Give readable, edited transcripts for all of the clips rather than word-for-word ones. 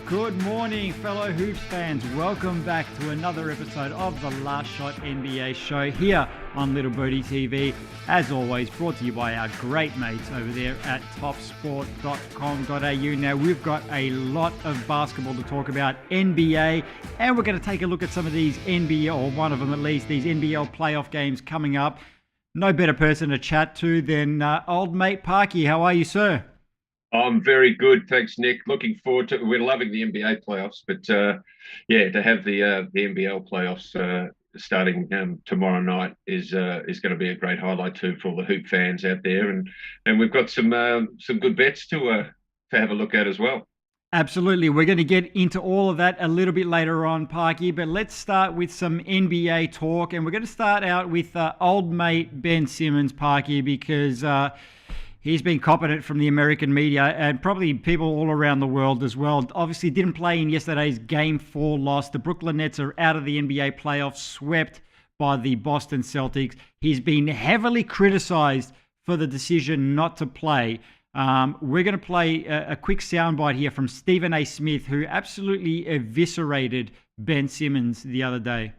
Good morning, fellow Hoops fans. Welcome back to another episode of the Last Shot NBA show here on Little Birdie TV. As always, brought to you by our great mates over there at topsport.com.au. Now, we've got a lot of basketball to talk about, NBA, and we're going to take a look at some of these NBL, or one of them at least, these NBL playoff games coming up. No better person to chat to than old mate Parky. How are you, sir? I'm very good, thanks, Nick. Looking forward to. We're loving the NBA playoffs, but to have the NBL playoffs starting tomorrow night is going to be a great highlight too for all the hoop fans out there, and we've got some good bets to have a look at as well. Absolutely. We're going to get into all of that a little bit later on, Parky, but let's start with some NBA talk, and we're going to start out with old mate Ben Simmons, Parky, because he's been copping it from the American media and probably people all around the world as well. Obviously didn't play in yesterday's Game 4 loss. The Brooklyn Nets are out of the NBA playoffs, swept by the Boston Celtics. He's been heavily criticized for the decision not to play. We're going to play a quick soundbite here from Stephen A. Smith, who absolutely eviscerated Ben Simmons the other day.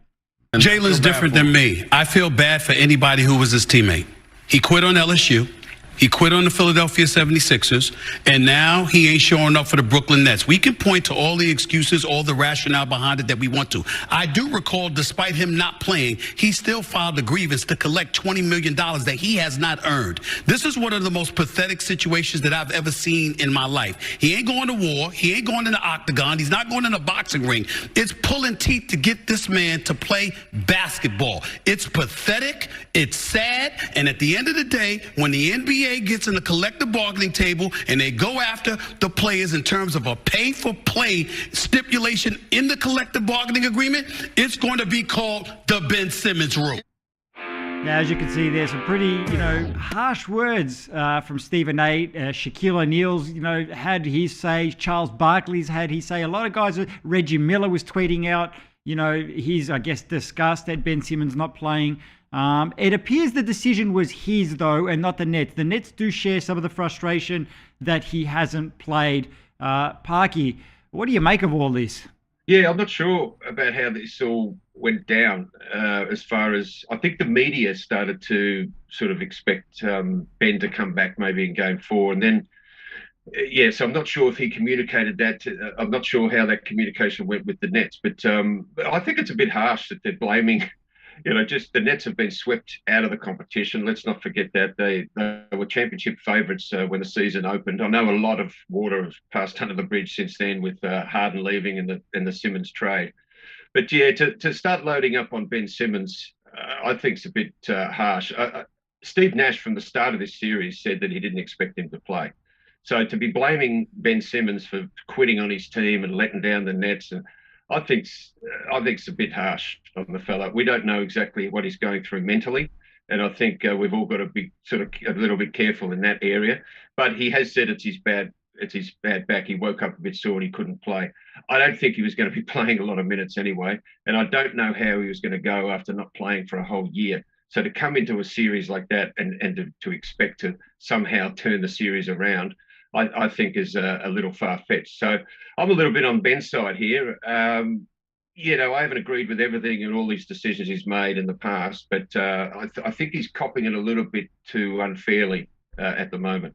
Jalen's different than me. I feel bad for anybody who was his teammate. He quit on LSU. He quit on the Philadelphia 76ers, and now he ain't showing up for the Brooklyn Nets. We can point to all the excuses, all the rationale behind it that we want to. I do recall, despite him not playing, he still filed a grievance to collect $20 million that he has not earned. This is one of the most pathetic situations that I've ever seen in my life. He ain't going to war. He ain't going in the octagon. He's not going in a boxing ring. It's pulling teeth to get this man to play basketball. It's pathetic. It's sad. And at the end of the day, when the NBA gets in the collective bargaining table and they go after the players in terms of a pay-for-play stipulation in the collective bargaining agreement, it's going to be called the Ben Simmons rule. Now, as you can see, there's some pretty, harsh words from Stephen A. Shaquille O'Neal's, had his say. Charles Barkley's had his say. A lot of guys, Reggie Miller was tweeting out, his, I guess, disgust at Ben Simmons not playing. It appears the decision was his, though, and not the Nets. The Nets do share some of the frustration that he hasn't played. Parky, what do you make of all this? Yeah, I'm not sure about how this all went down. As far as I think the media started to sort of expect Ben to come back maybe in Game 4, and then so I'm not sure if he communicated that. I'm not sure how that communication went with the Nets, but I think it's a bit harsh that they're blaming. Just the Nets have been swept out of the competition. Let's not forget that they were championship favourites when the season opened. I know a lot of water has passed under the bridge since then with Harden leaving and the Simmons trade. But to start loading up on Ben Simmons, I think it's a bit harsh. Steve Nash from the start of this series said that he didn't expect him to play. So to be blaming Ben Simmons for quitting on his team and letting down the Nets, I think it's a bit harsh on the fella. We don't know exactly what he's going through mentally, and I think we've all got to be sort of a little bit careful in that area. But he has said it's his bad back. He woke up a bit sore and he couldn't play. I don't think he was going to be playing a lot of minutes anyway, and I don't know how he was going to go after not playing for a whole year. So to come into a series like that and to expect to somehow turn the series around, I think is a little far-fetched. So I'm a little bit on Ben's side here. I haven't agreed with everything and all these decisions he's made in the past, but I think he's copping it a little bit too unfairly at the moment.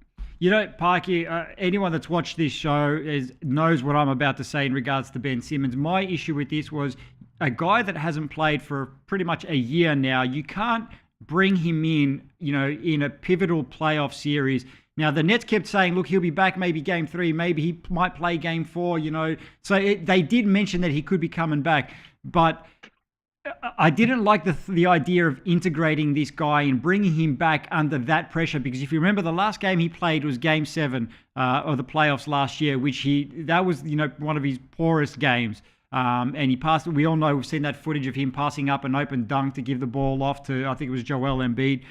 Parky, anyone that's watched this show knows what I'm about to say in regards to Ben Simmons. My issue with this was a guy that hasn't played for pretty much a year now. You can't bring him in a pivotal playoff series. Now, the Nets kept saying, look, he'll be back maybe Game 3, maybe he might play Game 4, So they did mention that he could be coming back. But I didn't like the idea of integrating this guy and bringing him back under that pressure, because if you remember, the last game he played was Game 7 of the playoffs last year, that was one of his poorest games. And he passed. We all know, we've seen that footage of him passing up an open dunk to give the ball off to, I think it was Joel Embiid.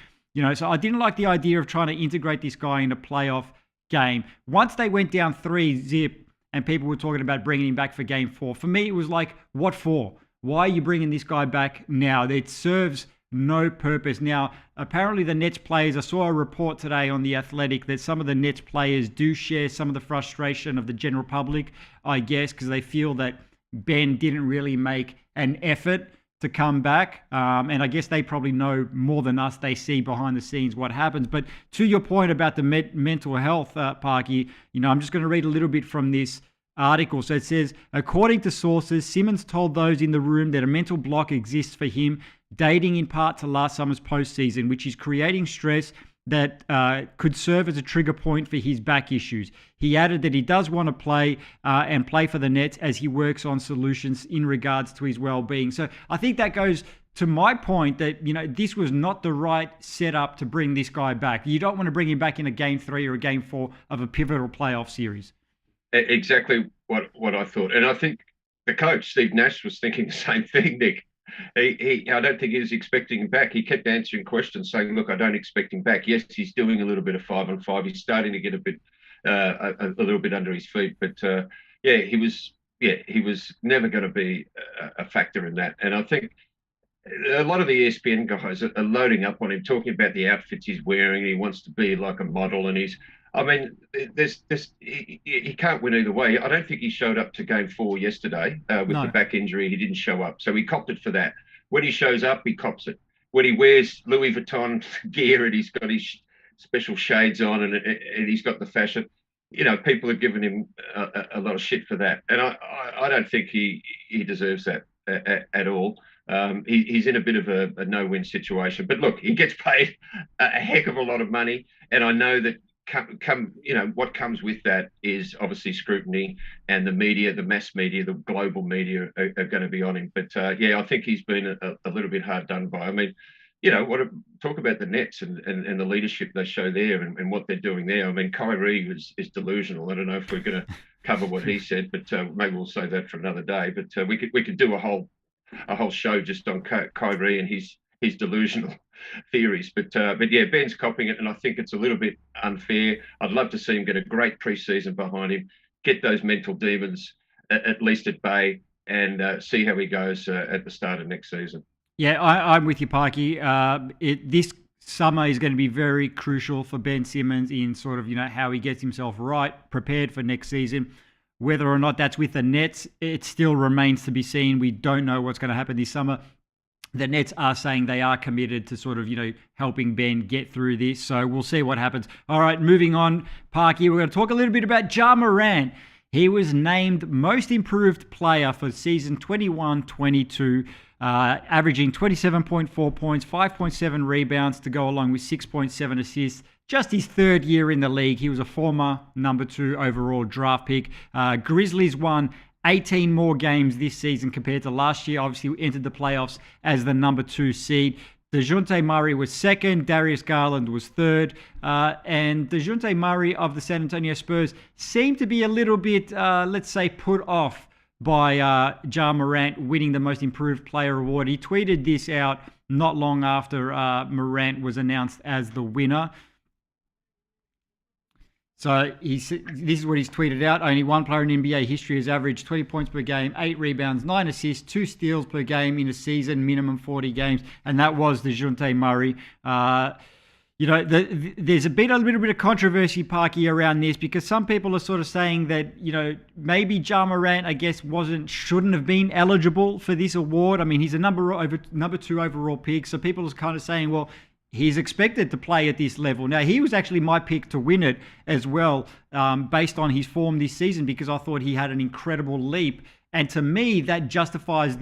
So I didn't like the idea of trying to integrate this guy in a playoff game. Once they went down 3-0, and people were talking about bringing him back for Game 4. For me, it was like, what for? Why are you bringing this guy back now? It serves no purpose. Now, apparently the Nets players, I saw a report today on The Athletic that some of the Nets players do share some of the frustration of the general public, I guess, because they feel that Ben didn't really make an effort to come back. And I guess they probably know more than us. They see behind the scenes what happens. But to your point about the mental health, Parky, I'm just going to read a little bit from this article. So it says, according to sources, Simmons told those in the room that a mental block exists for him, dating in part to last summer's postseason, which is creating stress that could serve as a trigger point for his back issues. He added that he does want to play and play for the Nets as he works on solutions in regards to his well-being. So I think that goes to my point that, this was not the right setup to bring this guy back. You don't want to bring him back in a Game 3 or a Game 4 of a pivotal playoff series. Exactly what I thought. And I think the coach, Steve Nash, was thinking the same thing, Nick. I don't think he was expecting him back. He kept answering questions saying, look, I don't expect him back. Yes, he's doing a little bit of 5-on-5. He's starting to get a little bit under his feet. But he was never going to be a factor in that. And I think a lot of the ESPN guys are loading up on him, talking about the outfits he's wearing. He wants to be like a model, and he can't win either way. I don't think he showed up to Game 4 yesterday with the back injury. He didn't show up, so he copped it for that. When he shows up, he cops it. When he wears Louis Vuitton gear and he's got his special shades on and he's got the fashion, people have given him a lot of shit for that, and I don't think he deserves that at all. He's in a bit of a no-win situation. But look, he gets paid a heck of a lot of money, and I know that what comes with that is obviously scrutiny, and the media, the mass media, the global media are going to be on him. But I think he's been a little bit hard done by. Talk about the Nets and the leadership they show there and what they're doing there. Kyrie is delusional. I don't know if we're going to cover what he said, but maybe we'll save that for another day. But we could do a whole show just on Kyrie and his delusional theories. But Ben's copying it, and I think it's a little bit unfair. I'd love to see him get a great preseason behind him, get those mental demons at least at bay, and see how he goes at the start of next season. Yeah, I'm with you, Parky. This summer is going to be very crucial for Ben Simmons in sort of, how he gets himself right, prepared for next season. Whether or not that's with the Nets, it still remains to be seen. We don't know what's going to happen this summer. The Nets are saying they are committed to sort of, helping Ben get through this. So we'll see what happens. All right, moving on, Parky, we're going to talk a little bit about Ja Morant. He was named Most Improved Player for season 21-22, averaging 27.4 points, 5.7 rebounds to go along with 6.7 assists. Just his third year in the league. He was a former number 2 overall draft pick. Grizzlies won 18 more games this season compared to last year. Obviously, we entered the playoffs as the number 2 seed. DeJounte Murray was second. Darius Garland was third. And DeJounte Murray of the San Antonio Spurs seemed to be a little bit, let's say, put off by Ja Morant winning the Most Improved Player award. He tweeted this out not long after Morant was announced as the winner. So this is what he's tweeted out. Only one player in NBA history has averaged 20 points per game, 8 rebounds, 9 assists, 2 steals per game in a season, minimum 40 games. And that was DeJounte Murray. There's a little bit of controversy, Parky, around this, because some people are sort of saying that, maybe Ja Morant, I guess, shouldn't have been eligible for this award. He's a number 2 overall pick. So people are kind of saying, well, he's expected to play at this level. Now, he was actually my pick to win it as well, based on his form this season, because I thought he had an incredible leap. And to me, that justifies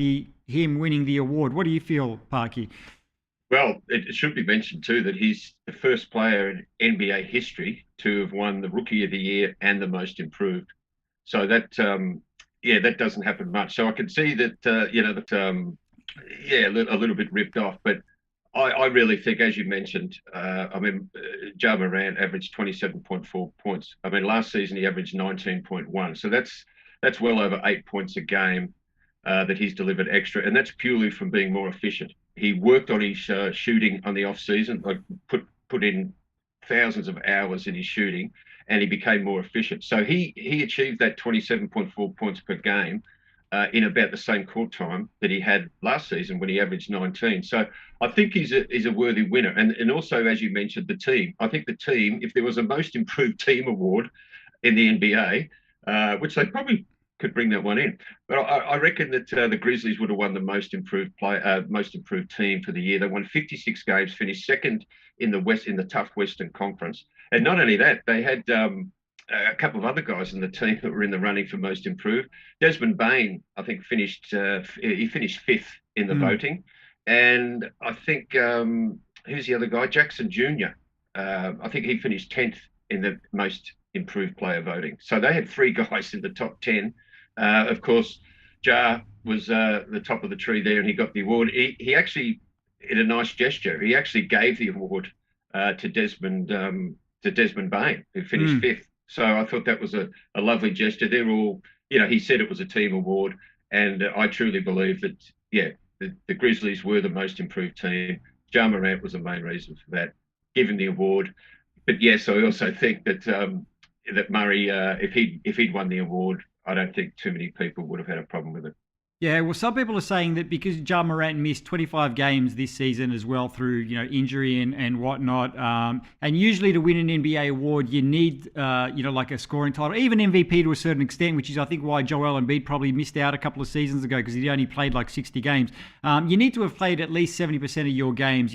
him winning the award. What do you feel, Parky? Well, it should be mentioned too that he's the first player in NBA history to have won the Rookie of the Year and the Most Improved. So that, that doesn't happen much. So I can see that, a little bit ripped off. But I really think, as you mentioned, Ja Morant averaged 27.4 points. Last season he averaged 19.1. So that's well over 8 points a game that he's delivered extra, and that's purely from being more efficient. He worked on his shooting on the off season, like put in thousands of hours in his shooting, and he became more efficient. So he achieved that 27.4 points per game in about the same court time that he had last season when he averaged 19. So I think he's a worthy winner. And also, as you mentioned, the team. I think the team, if there was a most improved team award in the NBA, which they probably could bring that one in. But I reckon that the Grizzlies would have won the most improved team for the year. They won 56 games, finished second in the tough Western Conference. And not only that, they had a couple of other guys in the team that were in the running for most improved. Desmond Bain, I think, finished fifth in the voting. And I think, who's the other guy? Jackson Jr. I think he finished 10th in the most improved player voting. So they had 3 guys in the top 10. Of course, Ja was the top of the tree there, and he got the award. He actually, in a nice gesture, he actually gave the award to Desmond Bain, who finished 5th. So I thought that was a lovely gesture. They're all, he said it was a team award, and I truly believe that, the Grizzlies were the most improved team. Ja Morant was the main reason for that. Give him the award. But yes, I also think that that Murray, if he'd won the award, I don't think too many people would have had a problem with it. Yeah, well, some people are saying that because Ja Morant missed 25 games this season as well through injury and whatnot, and usually to win an NBA award you need like a scoring title, even MVP to a certain extent, which is I think why Joel Embiid probably missed out a couple of seasons ago because he only played like 60 games. You need to have played at least 70% of your games,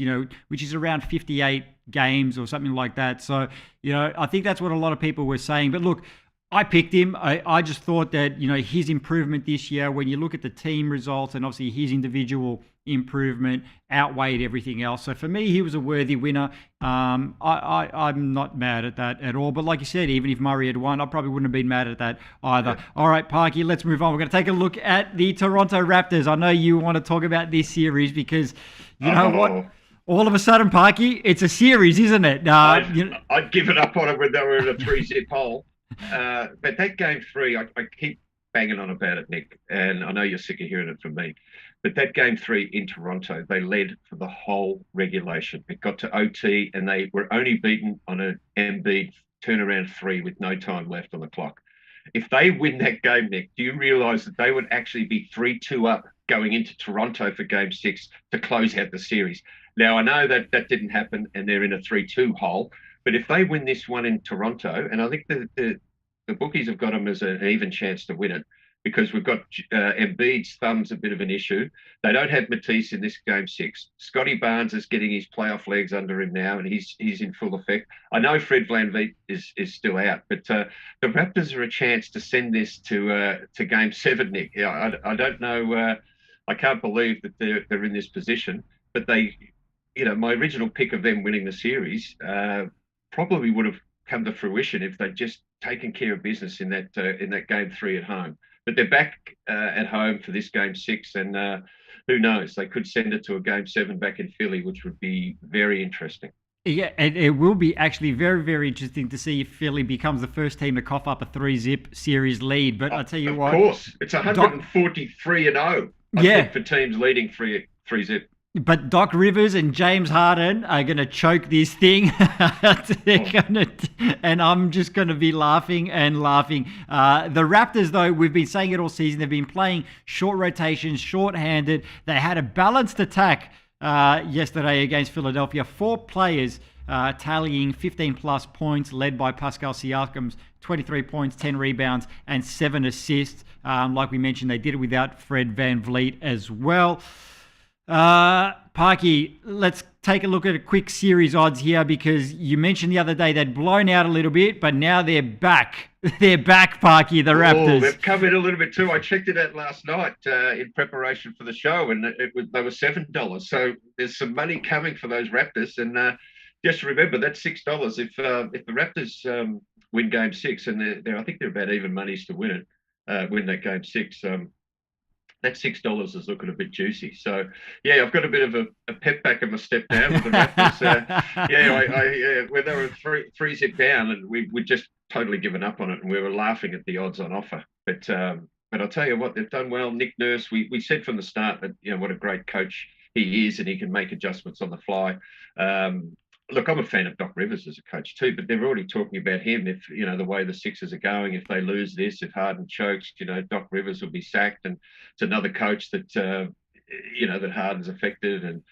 which is around 58 games or something like that. So I think that's what a lot of people were saying. But look, I picked him. I just thought that, his improvement this year, when you look at the team results and obviously his individual improvement outweighed everything else. So for me, he was a worthy winner. I'm not mad at that at all. But like you said, even if Murray had won, I probably wouldn't have been mad at that either. Yeah. All right, Parky, let's move on. We're going to take a look at the Toronto Raptors. I know you want to talk about this series because you know what? All of a sudden, Parky, it's a series, isn't it? I'd given up on it when they were in a 3-zip hole. But that game 3, I keep banging on about it, Nick, and I know you're sick of hearing it from me. But that game 3 in Toronto, they led for the whole regulation. It got to OT, and they were only beaten on an Embiid turnaround 3 with no time left on the clock. If they win that game, Nick, do you realise that they would actually be 3-2 up going into Toronto for game 6 to close out the series? Now, I know that didn't happen, and they're in a 3-2 hole. But if they win this one in Toronto, and I think the bookies have got them as an even chance to win it, because we've got Embiid's thumb's a bit of an issue. They don't have Matisse in this game 6. Scotty Barnes is getting his playoff legs under him now, and he's in full effect. I know Fred VanVleet is still out, but the Raptors are a chance to send this to game 7, Nick. I don't know. I can't believe that they're in this position, but they, my original pick of them winning the series probably would have come to fruition if they'd just taken care of business in that game 3 at home. But they're back at home for this game 6, and who knows? They could send it to a game 7 back in Philly, which would be very interesting. Yeah, and it will be actually very, very interesting to see if Philly becomes the first team to cough up a 3-zip series lead. But I tell you what, of course, it's 143-0. I think for teams leading 3-zip. But Doc Rivers and James Harden are going to choke this thing. And I'm just going to be laughing and laughing. The Raptors, though, we've been saying it all season. They've been playing short rotations, short-handed. They had a balanced attack yesterday against Philadelphia. 4 players tallying 15-plus points, led by Pascal Siakam's 23 points, 10 rebounds, and 7 assists. Like we mentioned, they did it without Fred VanVleet as well. Parky, let's take a look at a quick series odds here, because you mentioned the other day they'd blown out a little bit, but now they're back. They're back, Parky, the Raptors. They've come in a little bit too. I checked it out last night in preparation for the show, and they were $7. So there's some money coming for those Raptors. And just remember, that's $6. If the Raptors win game 6, and I think they're about even monies to win that game 6, that $6 is looking a bit juicy. So, yeah, I've got a bit of a pep back in my step now with the Raptors. When they were 3-zip down, and we'd just totally given up on it, and we were laughing at the odds on offer. But I'll tell you what, they've done well. Nick Nurse, we said from the start that, what a great coach he is, and he can make adjustments on the fly. look, I'm a fan of Doc Rivers as a coach too, but they're already talking about him. If, the way the Sixers are going, if they lose this, if Harden chokes, Doc Rivers will be sacked. And it's another coach that, that Harden's affected. And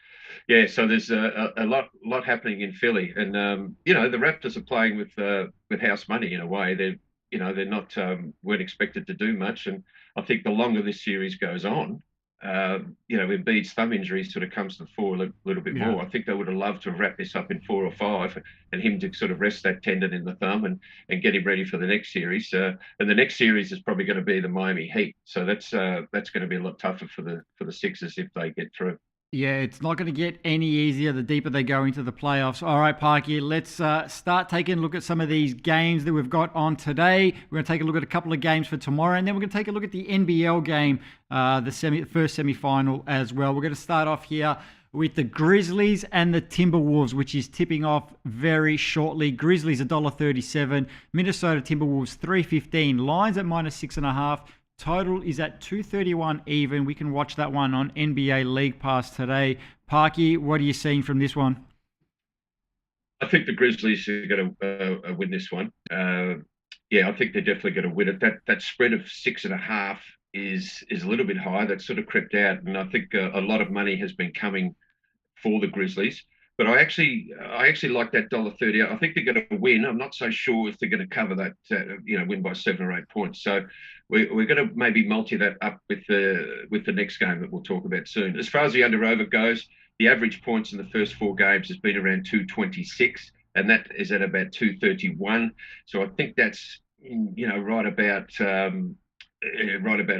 yeah, so there's a lot happening in Philly. And, the Raptors are playing with house money in a way. They're not, weren't expected to do much. And I think the longer this series goes on, Embiid's thumb injury sort of comes to the fore a little bit more. I think they would have loved to have wrapped this up in 4 or 5 and him to sort of rest that tendon in the thumb and get him ready for the next series. And the next series is probably going to be the Miami Heat. So that's going to be a lot tougher for the Sixers if they get through. Yeah, it's not going to get any easier the deeper they go into the playoffs. All right, Parky, let's start taking a look at some of these games that we've got on today. We're going to take a look at a couple of games for tomorrow, and then we're going to take a look at the NBL game, the first semi-final as well. We're going to start off here with the Grizzlies and the Timberwolves, which is tipping off very shortly. Grizzlies $1.37, Minnesota Timberwolves $3.15, lines at -6.5. Total is at 231 even. We can watch that one on NBA League Pass today. Parky, what are you seeing from this one? I think the Grizzlies are going to win this one. I think they're definitely going to win it. That spread of 6.5 is a little bit high. That sort of crept out, and I think a lot of money has been coming for the Grizzlies. But I actually like that $1.30. I think they're going to win. I'm not so sure if they're going to cover that, win by 7 or 8 points. So we're going to maybe multi that up with the next game that we'll talk about soon. As far as the under/over goes, the average points in the first 4 games has been around 226, and that is at about 231. So I think that's right about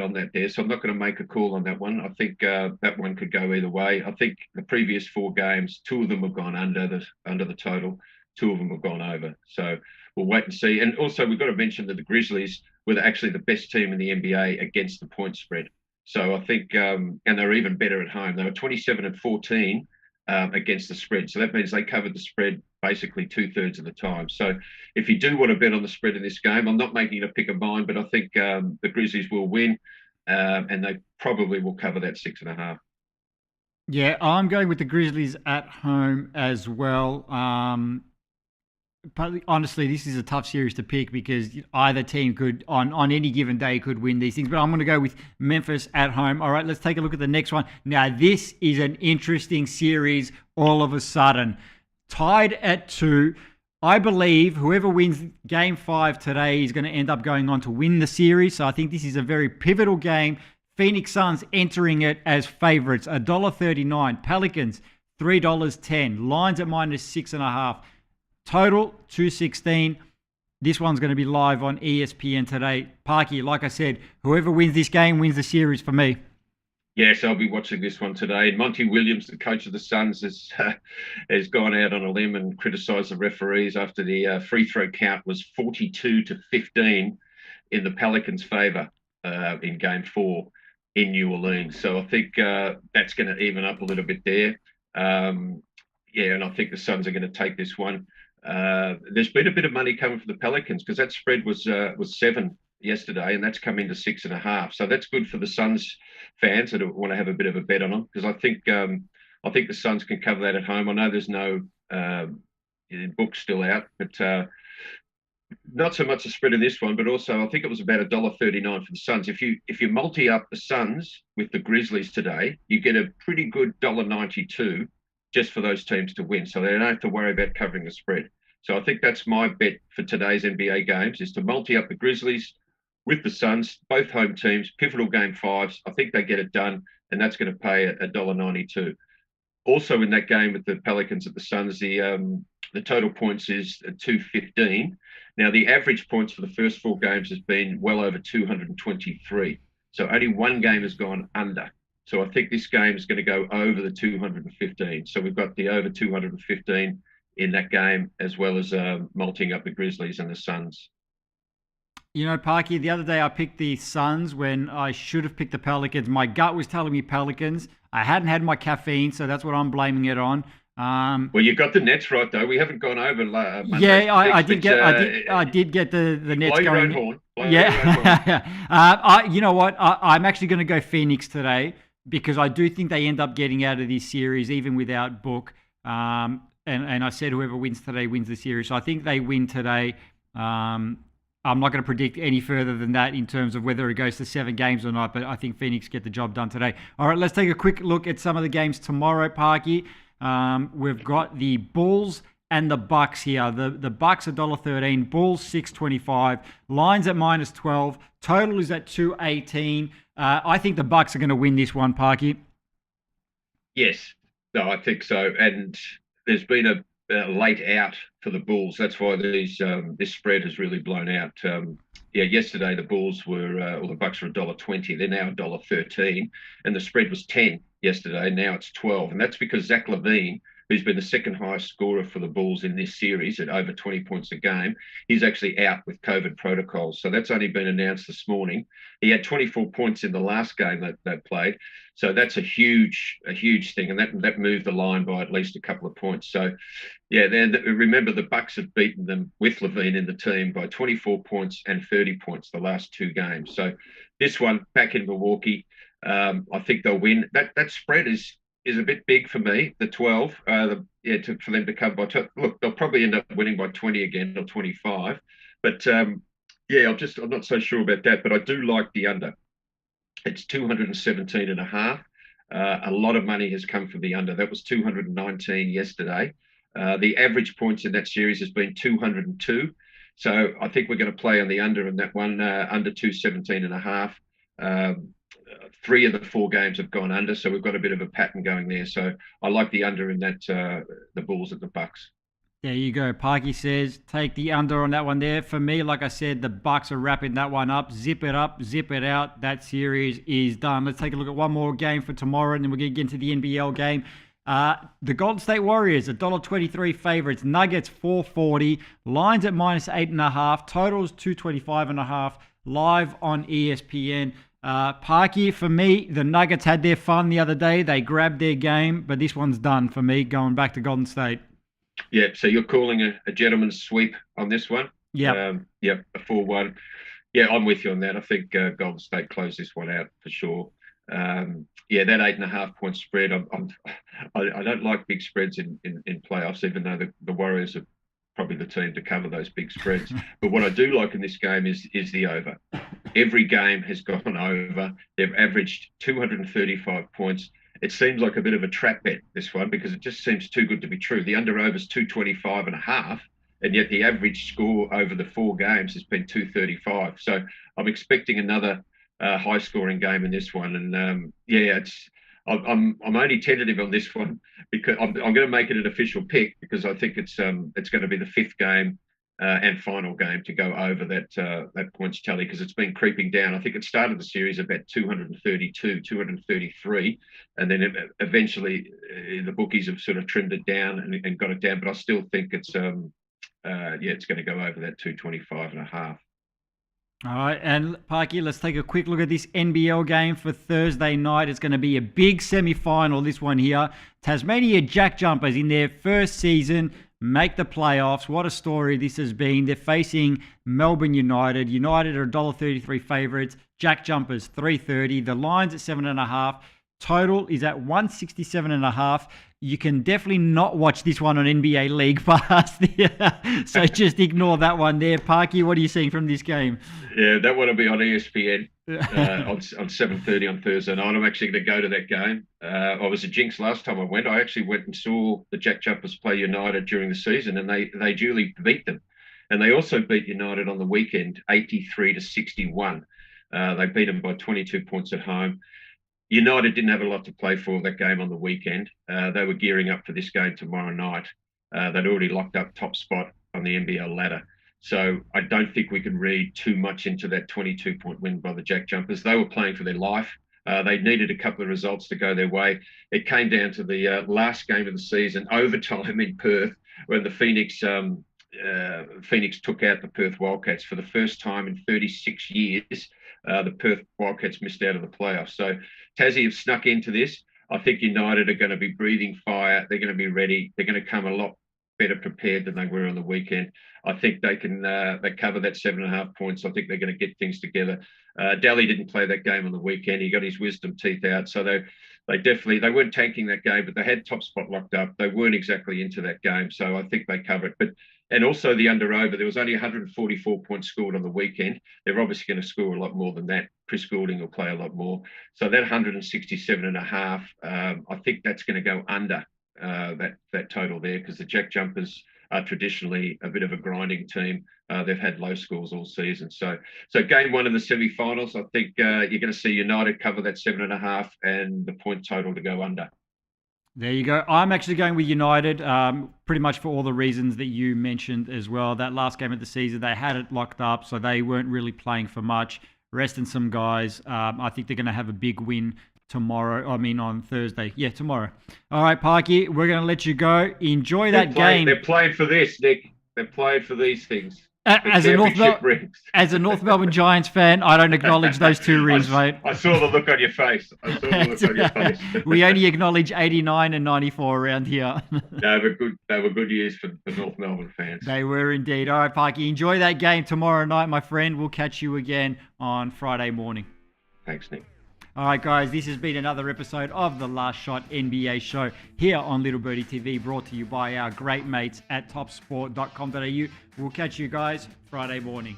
on that there. So I'm not going to make a call on that one. I think that one could go either way. I think the previous 4 games, 2 of them have gone under the total, 2 of them have gone over. So we'll wait and see. And also we've got to mention that the Grizzlies were actually the best team in the NBA against the point spread. So I think, and they're even better at home. They were 27-14 against the spread. So that means they covered the spread basically 2/3 of the time. So if you do want to bet on the spread in this game, I'm not making it a pick of mine, but I think the Grizzlies will win, and they probably will cover that 6.5. Yeah, I'm going with the Grizzlies at home as well. But honestly, this is a tough series to pick because either team could, on any given day, could win these things. But I'm going to go with Memphis at home. All right, let's take a look at the next one. Now, this is an interesting series all of a sudden. Tied at 2. I believe whoever wins Game 5 today is going to end up going on to win the series. So I think this is a very pivotal game. Phoenix Suns entering it as favorites. $1.39. Pelicans, $3.10. Lines at -6.5. Total, 216. This one's going to be live on ESPN today. Parky, like I said, whoever wins this game wins the series for me. Yes, I'll be watching this one today. And Monty Williams, the coach of the Suns, has gone out on a limb and criticised the referees after the free throw count was 42-15 in the Pelicans' favour in Game 4 in New Orleans. So I think that's going to even up a little bit there. And I think the Suns are going to take this one. There's been a bit of money coming for the Pelicans because that spread was 7 yesterday, and that's come into 6.5. So that's good for the Suns fans that want to have a bit of a bet on them because I think the Suns can cover that at home. I know there's no book still out, but not so much a spread in this one, but also I think it was about $1.39 for the Suns. If you multi up the Suns with the Grizzlies today, you get a pretty good $1.92 just for those teams to win. So they don't have to worry about covering the spread. So I think that's my bet for today's NBA games is to multi up the Grizzlies with the Suns, both home teams, pivotal Game 5s. I think they get it done, and that's going to pay $1.92. Also in that game with the Pelicans at the Suns, the total points is 215. Now, the average points for the first 4 games has been well over 223. So only one game has gone under. So I think this game is going to go over the 215. So we've got the over 215 in that game, as well as multing up the Grizzlies and the Suns. You know, Parky, the other day I picked the Suns when I should have picked the Pelicans. My gut was telling me Pelicans. I hadn't had my caffeine, so that's what I'm blaming it on. Well, you got the Nets right, though. We haven't gone over Monday. Yeah, I did get the Nets going. Horn. You know what? I'm actually going to go Phoenix today because I do think they end up getting out of this series even without Book. and I said whoever wins today wins the series. So I think they win today. I'm not going to predict any further than that in terms of whether it goes to 7 games or not, but I think Phoenix get the job done today. All right, let's take a quick look at some of the games tomorrow, Parky. We've got the Bulls and the Bucks here. The Bucks are $1.13, Bulls $6.25, lines at -12, total is at 218. I think the Bucks are going to win this one, Parky. Yes, no, I think so. And there's been a late out for the Bulls. That's why this spread has really blown out. Yesterday the Bulls were, or the Bucks were $1.20. They're now $1.13, and the spread was 10 yesterday. Now it's 12, and that's because Zach LaVine, who's been the second highest scorer for the Bulls in this series at over 20 points a game, he's actually out with COVID protocols. So that's only been announced this morning. He had 24 points in the last game that they played. So that's a huge thing. And that moved the line by at least a couple of points. So, remember the Bucks have beaten them with LaVine in the team by 24 points and 30 points the last 2 games. So this one back in Milwaukee, I think they'll win. That spread is a bit big for me, the 12, for them to cover by 12. Look, they'll probably end up winning by 20 again or 25. But, I'm not so sure about that. But I do like the under. It's 217.5. A lot of money has come from the under. That was 219 yesterday. The average points in that series has been 202. So I think we're going to play on the under in that one, under 217.5. 3 of the 4 games have gone under, so we've got a bit of a pattern going there. So I like the under in that, the Bulls at the Bucks. There you go. Parky says take the under on that one there. For me, like I said, the Bucks are wrapping that one up. Zip it up, zip it out. That series is done. Let's take a look at one more game for tomorrow, and then we're going to get into the NBL game. The Golden State Warriors, $1.23 favorites. Nuggets, $4.40. Lines at -8.5. Totals, 225.5. Live on ESPN. Parky, for me, the Nuggets had their fun the other day. They grabbed their game, but this one's done for me, going back to Golden State. Yeah, so you're calling a gentleman's sweep on this one? Yeah. A 4-1. Yeah, I'm with you on that. I think Golden State closed this one out for sure. That 8.5 point spread. I don't like big spreads in playoffs, even though the Warriors are probably the team to cover those big spreads. But what I do like in this game is the over. Every game has gone over. They've averaged 235 points. It seems like a bit of a trap bet, this one, because it just seems too good to be true. The under-over is 225.5, and yet the average score over the 4 games has been 235. So I'm expecting another high-scoring game in this one. And I'm only tentative on this one because I'm going to make it an official pick because I think it's going to be the 5th game and final game to go over that points tally because it's been creeping down. I think it started the series about 232, 233, and then eventually the bookies have sort of trimmed it down and got it down. But I still think it's going to go over that 225.5. All right, and Parky, let's take a quick look at this NBL game for Thursday night. It's going to be a big semi-final, this one here. Tasmania Jackjumpers in their first season make the playoffs. What a story this has been. They're facing Melbourne United. United are $1.33 favourites. Jackjumpers $3.30. The line's at 7.5. Total is at 167.5. You can definitely not watch this one on NBA League Pass. So just ignore that one there. Parky, what are you seeing from this game? Yeah, that one will be on ESPN on 7:30 on Thursday night. I'm actually going to go to that game. I was a jinx last time I went. I actually went and saw the Jackjumpers play United during the season, and they duly beat them. And they also beat United on the weekend, 83-61. They beat them by 22 points at home. United didn't have a lot to play for that game on the weekend. They were gearing up for this game tomorrow night. They'd already locked up top spot on the NBL ladder. So I don't think we can read too much into that 22-point win by the Jackjumpers. They were playing for their life. They needed a couple of results to go their way. It came down to the last game of the season, overtime in Perth, when the Phoenix took out the Perth Wildcats for the first time in 36 years. The Perth Wildcats missed out of the playoffs. So Tassie have snuck into this. I think United are going to be breathing fire. They're going to be ready. They're going to come a lot better prepared than they were on the weekend. I think they can they cover that 7.5 points. I think they're going to get things together. Daly didn't play that game on the weekend. He got his wisdom teeth out. So they weren't tanking that game, but they had TopSport locked up. They weren't exactly into that game, so I think they covered. And also the under-over, there was only 144 points scored on the weekend. They're obviously going to score a lot more than that. Chris Goulding will play a lot more. So that 167.5, I think that's going to go under that total there, because the Jackjumpers are traditionally a bit of a grinding team. They've had low scores all season. So game one of the semi-finals, I think you're going to see United cover that 7.5 and the point total to go under. There you go. I'm actually going with United, pretty much for all the reasons that you mentioned as well. That last game of the season, they had it locked up, so they weren't really playing for much. Resting some guys. I think they're going to have a big win on Thursday. Yeah, tomorrow. All right, Parky, we're going to let you go. Enjoy that game. They're playing for this, Nick. They're playing for these things. As a North Melbourne Giants fan, I don't acknowledge those two rings, mate. I saw the look on your face. We only acknowledge 89 and 94 around here. They were good years for North Melbourne fans. They were indeed. All right, Parky, enjoy that game tomorrow night, my friend. We'll catch you again on Friday morning. Thanks, Nick. All right, guys, this has been another episode of the Last Shot NBA show here on Little Birdie TV, brought to you by our great mates at topsport.com.au. We'll catch you guys Friday morning.